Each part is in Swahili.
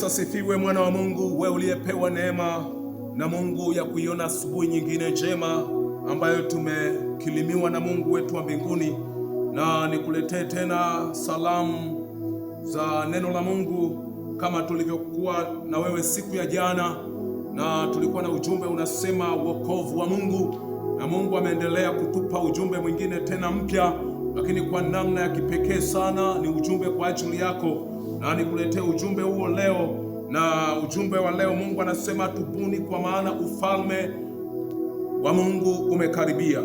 Asifiwe mwana wa Mungu, wewe uliyepewa neema na Mungu ya kuiona asubuhi nyingine njema ambayo tumekilimiwa na Mungu wetu wa mbinguni, na nikuletee tena salamu za neno la Mungu kama tulivyokuwa na wewe siku ya jana, na tulikuwa na ujumbe unasema wokovu wa Mungu, na Mungu ameendelea kutupa ujumbe mwingine tena mpya, lakini kwa namna ya kipekee sana ni ujumbe kwa ajili yako, na nikuletee ujumbe huo leo. Na ujumbe wa leo, Mungu anasema tubuni, kwa maana ufalme wa Mungu umekaribia.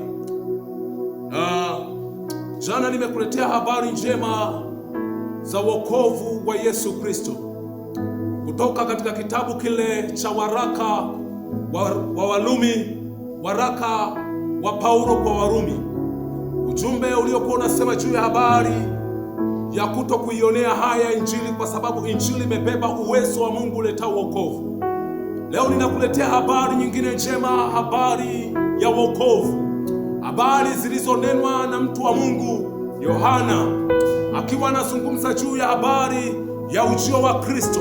Na jana nimekuletea habari njema za wokovu wa Yesu Kristo kutoka katika kitabu kile cha waraka wa Warumi, waraka wa Paulo kwa Warumi, ujumbe uliokuwa unasema juu ya habari ya kuto kuionea haya Injili, kwa sababu Injili imebeba uwezo wa Mungu uleta wokovu. Leo ninakuletea habari nyingine njema, habari ya wokovu, habari zilizonenwa na mtu wa Mungu Yohana, akiwa anazungumza juu ya habari ya ujio wa Kristo,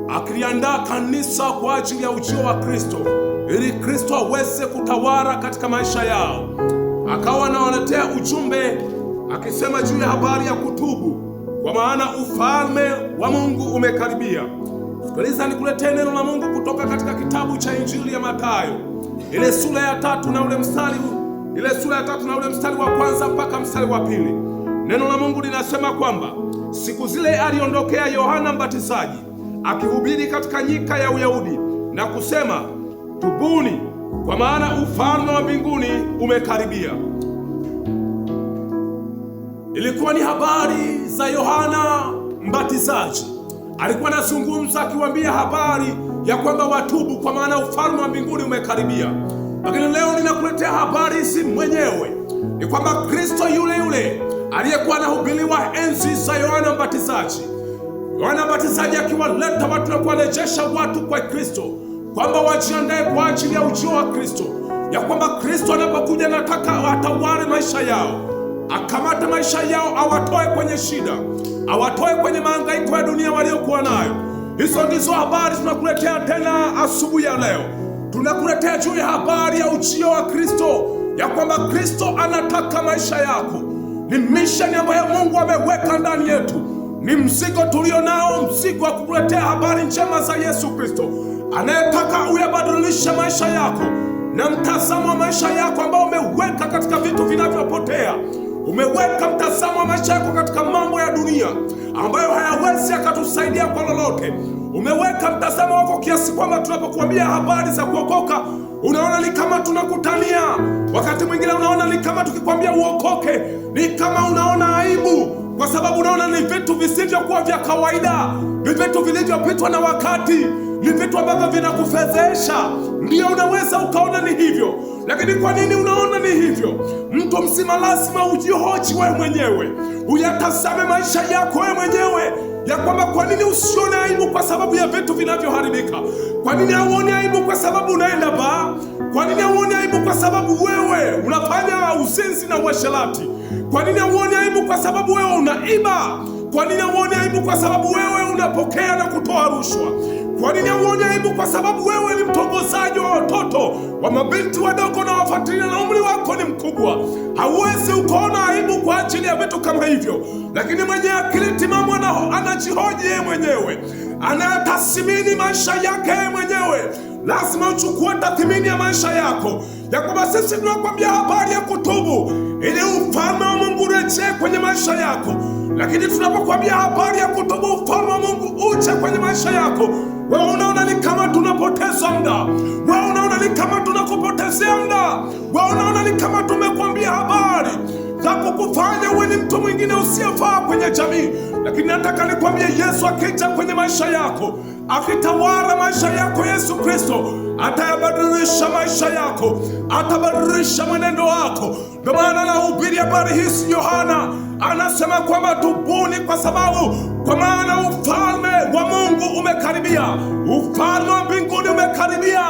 akiliandaa kanisa kwa ajili ya ujio wa Kristo, ili Kristo aweze kutawala katika maisha yao. Akawa anawaletea ujumbe akisema juu ya habari ya kutubu, kwa maana ufalme wa Mungu umekaribia. Sikiliza nikuletee neno la Mungu kutoka katika kitabu cha Injili ya Mathayo, ile sura ya 3 na ule mstari wa kwanza mpaka mstari wa pili. Neno la Mungu linasema kwamba siku zile aliondokea Yohana Mbatizaji akihubiri katika nyika ya Uyahudi na kusema, tubuni, kwa maana ufalme wa mbinguni umekaribia. Ilikuwa ni habari za Yohana Mbatizaji. Alikuwa anazungumza akiwaambia habari ya kwamba watubu, kwa maana ufalme wa mbinguni umekaribia. Lakini leo ninakuletea habari hizi mwenyewe, ni kwamba Kristo yule yule aliyekuwa anahubiriwa enzi za Yohana Mbatizaji, Yohana Mbatizaji akiwaleta watu na kuwarejesha watu kwa Kristo, kwamba wajiandae kwa ajili ya ujio wa Kristo, ya kwamba Kristo anapokuja nataka atawale maisha yao, akamata maisha yao, awatoe kwenye shida, awatoe kwenye mahangaiko ya dunia waliokuwa nayo. Hizo ndizo habari tunakuletea tena asubuhi ya leo. Tunakuletea juu ya habari ya ujio wa Kristo, ya kwamba Kristo anataka maisha yako. Ni misheni ambayo Mungu ameweka ndani yetu, ni mzigo tulio nao, mzigo wa kukuletea habari njema za Yesu Kristo, anayetaka uyabadilishe maisha yako na mtazamo wa maisha yako ambao umeweka katika vitu vinavyopotea. Umeweka mtazamo wa maisha yako katika mambo ya dunia ambayo hayawezi yakatusaidia kwa lolote. Umeweka mtazamo wako kiasi kwamba tunapokuambia habari za kuokoka, unaona ni kama tunakutania. Wakati mwingine unaona ni kama tukikwambia uokoke ni kama unaona aibu, kwa sababu unaona ni vitu visivyokuwa vya kawaida, ni vitu vilivyopitwa na wakati, ni vitu ambavyo vinakufedhesha. Ndio, unaweza ukaona ni hivyo, lakini kwa nini unaona ni hivyo? Mtu mzima lazima ujihoji wewe mwenyewe, uyatazame maisha yako wewe mwenyewe, ya kwamba kwa nini usione aibu kwa sababu ya vitu vinavyoharibika? Kwa nini hauoni aibu kwa sababu unaenda baa? Kwa nini hauoni aibu kwa sababu wewe unafanya uzinzi na uasherati? Kwa nini hauoni aibu kwa sababu wewe unaiba? Kwa nini hauoni aibu kwa sababu wewe unapokea na kutoa rushwa? Kwa nini hauoni aibu kwa sababu wewe ni mtongozaji wa watoto, wa mabinti wadogo na wafuatilia na umri wako ni mkubwa? Hauwezi ukaona aibu kwa ajili ya vitu kama hivyo, lakini mwenye akili timamu anajihoji yeye mwenyewe, anatathmini maisha yake yeye mwenyewe. Lazima uchukue tathmini ya maisha yako, ya kwamba sisi tunakwambia habari ya kutubu ili ufalme wa Mungu urejee kwenye maisha yako. Lakini tunapokuambia habari ya kutubu, ufalme wa Mungu uje kwenye maisha yako, wewe unaona ni kama tunapoteza muda, wewe unaona ni kama tunakupotezea muda, wewe unaona ni kama tumekwambia habari za kukufanya uwe ni mtu mwingine usiyefaa kwenye jamii. Lakini nataka nikwambie, Yesu akija kwenye maisha yako, akitawala maisha yako, Yesu Kristo atayabadilisha maisha yako, atabadilisha mwenendo wako. Ndio maana anahubiri habari hizi. Yohana anasema kwamba tubuni, kwa maana ufalme wa Mungu umekaribia, ufalme wa mbinguni umekaribia,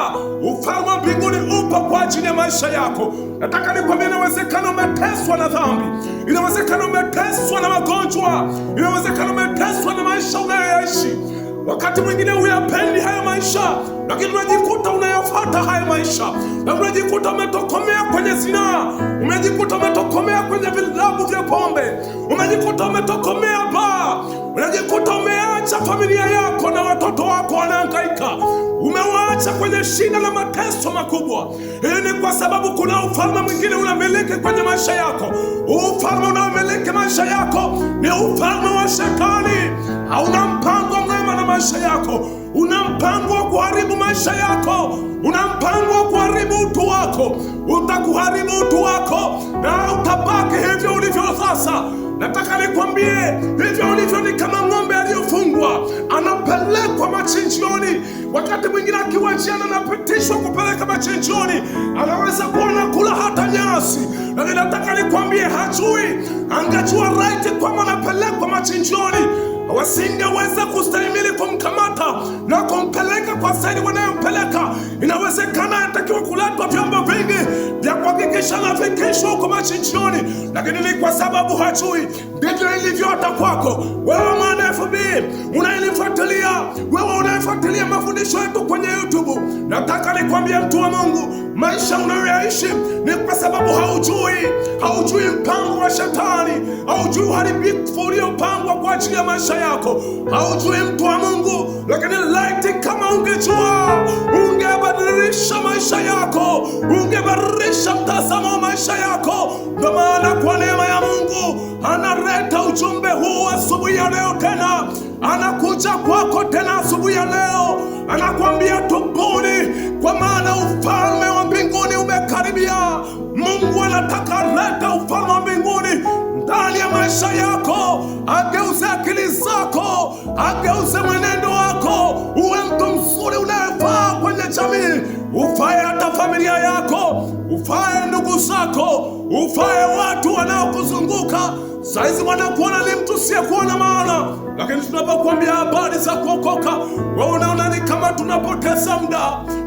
ufalme wa mbinguni upo kwa ajili ya maisha yako. Nataka nikwambie, inawezekana umeteswa na dhambi, inawezekana umeteswa na magonjwa, inawezekana umeteswa na maisha unayoishi. wakati mwingine huyapendi haya maisha, lakini unajikuta unayafuata haya maisha, na unajikuta umetokomea kwenye zinaa, umejikuta umetokomea kwenye vilabu vya pombe, umejikuta umetokomea baa, unajikuta umeacha familia yako na watoto wako wanahangaika, umewaacha kwenye shida na mateso makubwa. Hii ni kwa sababu kuna ufalme mwingine unamiliki kwenye maisha yako. Ufalme unaomiliki maisha yako ni ufalme wa Shetani. Hauna mpango mwema na maisha yako, una mpango wa kuharibu maisha yako, una mpango wa kuharibu utu wako. Utakuharibu utu wako na utabaki hivyo ulivyo sasa. Nataka nikwambie, hivyo ulivyo ni kama ng'ombe aliyofungwa, anapelekwa machinjioni. Wakati mwingine akiwa njiani anapitishwa kupeleka machinjioni, anaweza kuwa anakula hata nyasi, lakini nataka nikwambie hajui. Angejua right kwamba anapelekwa machinjioni, wasingeweza kustahimili kumkamata na kumpeleka kwa saidi wanayompeleka. Inawezekana anatakiwa kuletwa vyombo vingi vya kuhakikisha anafikishwa huko machinjioni, lakini ni kwa sababu hajui. Ndivyo ilivyo hata kwako wewe mwana FB unayenifuatilia, wewe unayefuatilia mafundisho yetu kwenye YouTube. Nataka nikwambie mtu wa Mungu, maisha unayoyaishi ni kwa sababu haujui mpango wa Shetani, haujui uharibifu uliopangwa kwa ajili ya maisha yako, haujui mtu wa Mungu. Lakini laiti kama ungejua, ungebadilisha maisha yako, ungebadilisha mtazamo wa maisha yako. Ndio maana kwa neema ya Mungu analeta ujumbe huu asubuhi ya leo tena. Anakuja kwako tena asubuhi ya leo, anakuambia tubuni, kwa maana ufalme wa mbinguni umekaribia. Mungu anataka leta ufalme wa mbinguni ndani ya maisha yako, ageuze akili zako, ageuze mwenendo wako, uwe mtu mzuri unayefaa kwenye jamii, ufae hata familia yako, ufae ndugu zako, ufae watu wanaokuzunguka. Saizi wanakuona ni mtu siyekuwa na maana, lakini tunapokuambia habari za kuokoka, wewe unaona ni kama tunapoteza muda.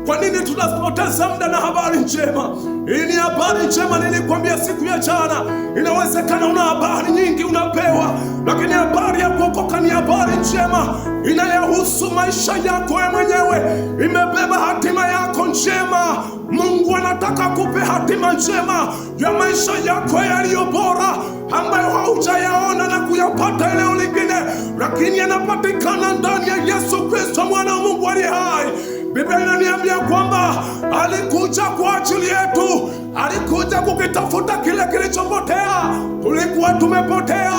Kwa nini tunapoteza muda na habari njema? Hii ni habari njema nilikwambia siku ya jana. Inawezekana una habari nyingi unapewa, lakini habari ya kuokoka ni habari njema inayohusu maisha yako wewe mwenyewe, imebeba hatima yako njema. Mungu anataka kupe hatima njema ya maisha yako yaliyo bora, ambayo haujayaona na kuyapata eneo lingine, lakini yanapatikana ndani ya Yesu Kristo mwana wa Mungu aliye hai. Biblia inaniambia kwamba alikuja kwa ajili yetu, alikuja kukitafuta kile kilichopotea. Tulikuwa tumepotea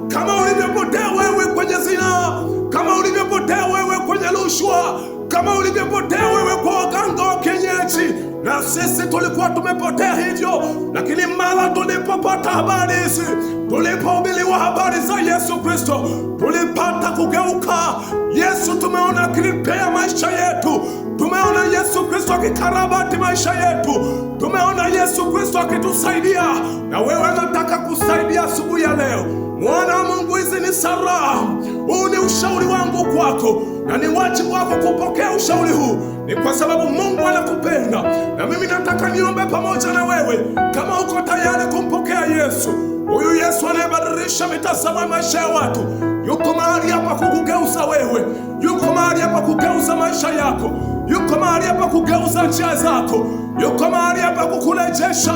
kama ulivyopotea wewe kwenye zinaa, kama ulivyopotea wewe kwenye rushwa, kama ulivyopotea wewe kwa waganga wa kienyeji. Na sisi tulikuwa tumepotea hivyo, lakini mara tulipopata habari hizi, tulipohubiriwa habari za Yesu Kristo, tulipata kugeuka. Yesu tumeona akilipea maisha yetu, tumeona Yesu Kristo akikarabati maisha yetu, tumeona Yesu Kristo akitusaidia. Na wewe nataka kusaidia asubuhi ya leo. Mwana wa Mungu, hizi ni salamu. Huu ni ushauri wangu kwako, na ni wajibu wako kupokea ushauri huu. Ni kwa sababu Mungu anakupenda, na mimi nataka niombe pamoja na wewe. Kama uko tayari kumpokea Yesu, huyu Yesu anayebadilisha mitazamo ya maisha ya watu, yuko mahali hapa kukugeuza wewe, yuko mahali hapa kugeuza maisha yako, yuko mahali hapa kugeuza njia zako, yuko mahali hapa kukurejesha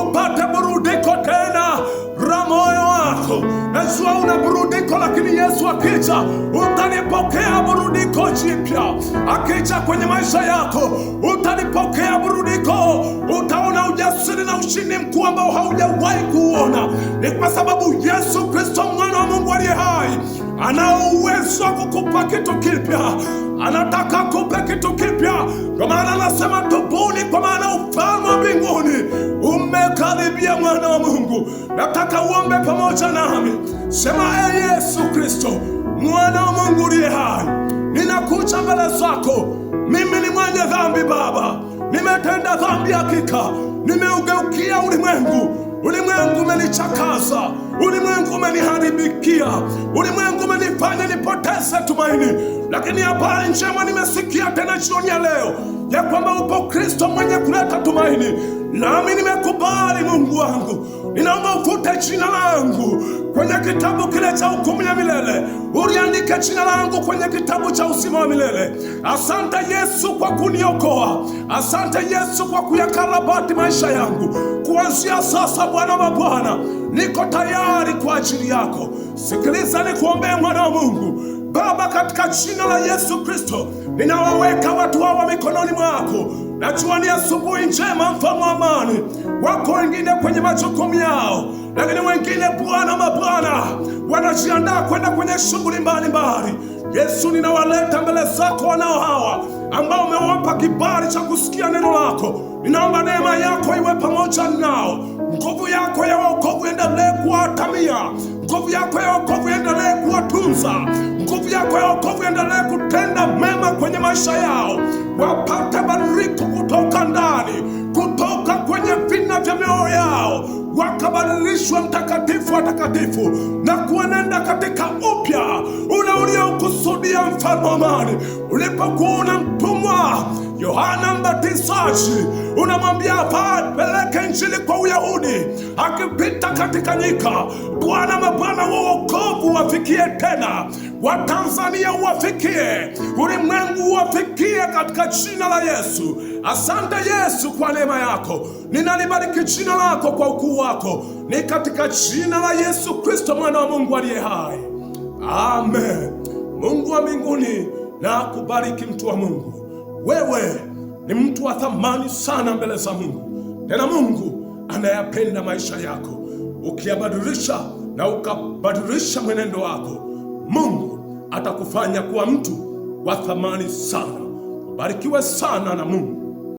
upate burudiko tena la moyo wako. Najua una burudiko, lakini Yesu akija utalipokea burudiko jipya. Akija kwenye maisha yako utalipokea burudiko, utaona ujasiri na ushindi mkuu ambao haujawahi kuona. Ni kwa sababu Yesu Kristo mwana wa Mungu aliye hai ana uwezo wa kukupa kitu kipya, anataka kupe kitu kipya. Kwa maana anasema tubuni, kwa maana ufalme wa mbinguni umekaribia. Mwana wa Mungu, nataka uombe pamoja nami. Sema, Yesu Kristo mwana wa Mungu aliye hai, ninakuja mbele zako. Mimi ni mwenye dhambi Baba, nimetenda dhambi hakika, nimeugeukia ulimwengu. Ulimwengu umenichakaza, ulimwengu umeniharibikia, ulimwengu umenifanya nipoteze tumaini. Lakini habari njema nimesikia tena jioni ya leo, ya kwamba upo Kristo mwenye kuleta tumaini. Nami nimekubali Mungu wangu, ninaomba ufute jina langu kwenye kitabu kile cha hukumu ya milele, uliandike jina langu kwenye kitabu cha uzima wa milele. Asante Yesu kwa kuniokoa. Asante Yesu kwa kuyakarabati maisha yangu. Kuanzia sasa, Bwana wa Bwana, niko tayari kwa ajili yako. Sikiliza nikuombee, mwana wa Mungu. Baba, katika jina la Yesu Kristo, ninawaweka watu hawa mikononi mwako. Najua ni asubuhi njema, mfalme wa amani. Wako wengine kwenye majukumu yao, lakini wengine, Bwana mabwana, wanajiandaa kwenda kwenye shughuli mbalimbali. Yesu, ninawaleta mbele zako wanao hawa ambao umewapa kibali cha kusikia neno lako. Ninaomba neema yako iwe pamoja nao. Nguvu yako ya wokovu endelee kuwatamia. Nguvu yako ya wokovu endelee kuwatunza. Nguvu yako ya wokovu endelee kutenda mema kwenye maisha yao. Wapate badiliko kutoka ndani, kutoka kwenye vina vya mioyo yao, wakabadilishwa mtakatifu wa takatifu na kuenenda katika upya ule uliokusudia, mfalme wa amani. Ulipokuwa unamtumwa Yohana Mbatizaji, unamwambia apeleke Injili kwa Uyahudi, akipita katika nyika. Bwana mabwana, wa wokovu uwafikie tena, Watanzania uwafikie, ulimwengu uwafikie katika jina la Yesu. Asante Yesu kwa neema yako. Ninalibariki jina lako kwa ukuu wako. Ni katika jina la Yesu Kristo, mwana wa Mungu aliye hai. Amen. Mungu wa mbinguni na kubariki, mtu wa Mungu. Wewe ni mtu wa thamani sana mbele za Mungu. Tena Mungu anayapenda maisha yako. Ukiyabadilisha na ukabadilisha mwenendo wako, Mungu atakufanya kuwa mtu wa thamani sana. Ubarikiwe sana na Mungu.